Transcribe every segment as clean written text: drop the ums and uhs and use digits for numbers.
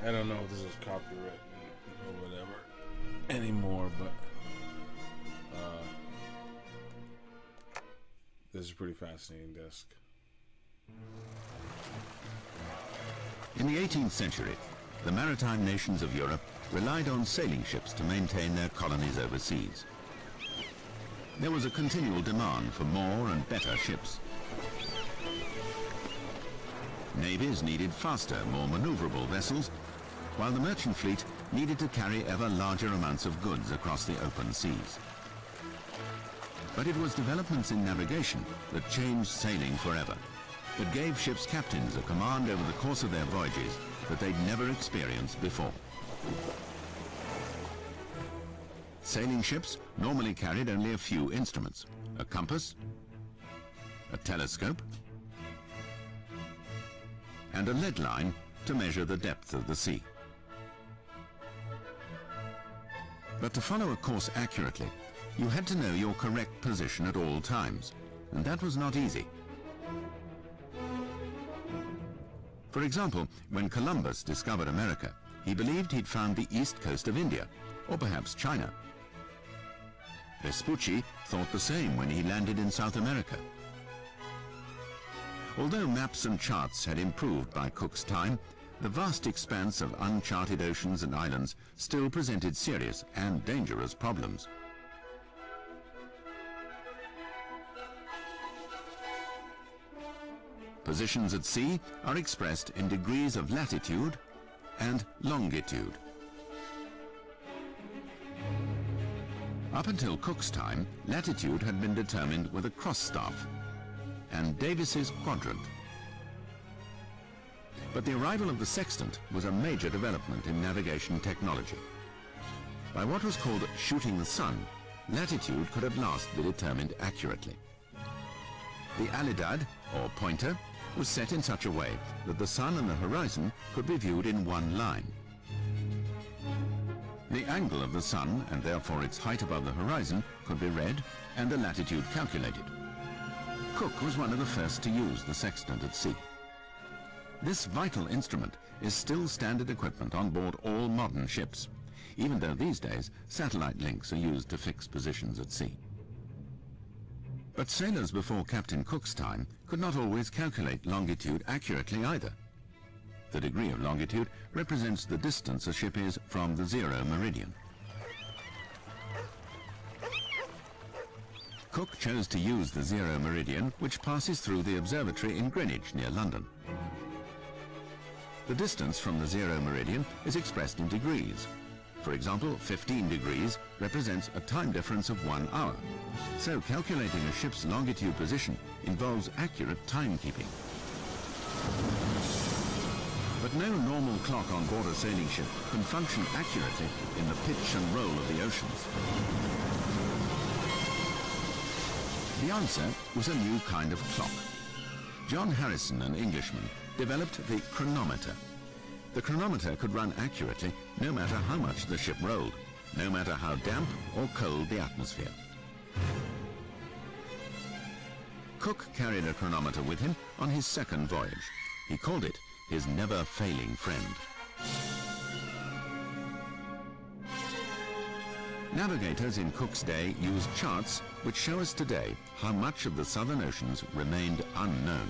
I don't know if this is copyright or whatever anymore, but this is a pretty fascinating disc. In the 18th century, the maritime nations of Europe relied on sailing ships to maintain their colonies overseas. There was a continual demand for more and better ships. Navies needed faster, more maneuverable vessels, while the merchant fleet needed to carry ever larger amounts of goods across the open seas. But it was developments in navigation that changed sailing forever, that gave ships' captains a command over the course of their voyages that they'd never experienced before. Sailing ships normally carried only a few instruments: a compass, a telescope, and a lead line to measure the depth of the sea. But to follow a course accurately, you had to know your correct position at all times, and that was not easy. For example, when Columbus discovered America, he believed he'd found the east coast of India, or perhaps China. Vespucci thought the same when he landed in South America. Although maps and charts had improved by Cook's time, the vast expanse of uncharted oceans and islands still presented serious and dangerous problems. Positions at sea are expressed in degrees of latitude and longitude. Up until Cook's time, latitude had been determined with a cross staff and Davis's quadrant. But the arrival of the sextant was a major development in navigation technology. By what was called shooting the sun, latitude could at last be determined accurately. The alidad, or pointer, was set in such a way that the sun and the horizon could be viewed in one line. The angle of the sun, and therefore its height above the horizon, could be read and the latitude calculated. Cook was one of the first to use the sextant at sea. This vital instrument is still standard equipment on board all modern ships, even though these days satellite links are used to fix positions at sea. But sailors before Captain Cook's time could not always calculate longitude accurately either. The degree of longitude represents the distance a ship is from the zero meridian. Cook chose to use the zero meridian, which passes through the observatory in Greenwich near London. The distance from the zero meridian is expressed in degrees. For example, 15 degrees represents a time difference of 1 hour. So calculating a ship's longitude position involves accurate timekeeping. But no normal clock on board a sailing ship can function accurately in the pitch and roll of the oceans. The answer was a new kind of clock. John Harrison, an Englishman, developed the chronometer. The chronometer could run accurately no matter how much the ship rolled, no matter how damp or cold the atmosphere. Cook carried a chronometer with him on his second voyage. He called it his never-failing friend. Navigators in Cook's day used charts which show us today how much of the southern oceans remained unknown.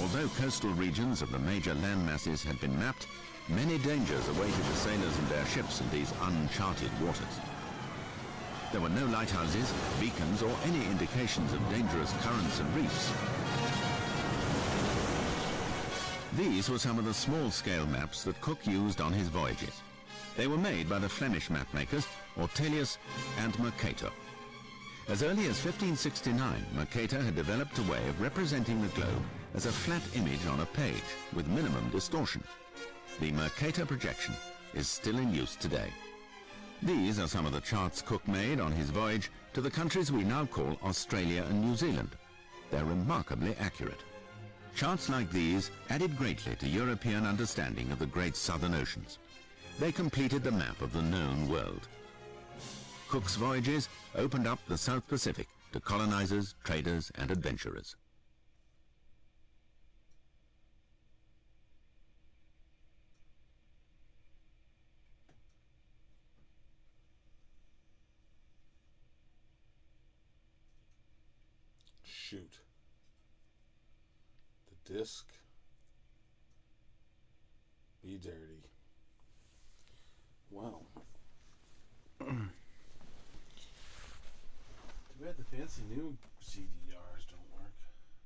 Although coastal regions of the major land masses had been mapped, many dangers awaited the sailors and their ships in these uncharted waters. There were no lighthouses, beacons, or any indications of dangerous currents and reefs. These were some of the small-scale maps that Cook used on his voyages. They were made by the Flemish mapmakers Ortelius and Mercator. As early as 1569, Mercator had developed a way of representing the globe as a flat image on a page with minimum distortion. The Mercator projection is still in use today. These are some of the charts Cook made on his voyage to the countries we now call Australia and New Zealand. They're remarkably accurate. Charts like these added greatly to European understanding of the great southern oceans. They completed the map of the known world. Cook's voyages opened up the South Pacific to colonizers, traders, and adventurers. shoot. The disc. Be dirty.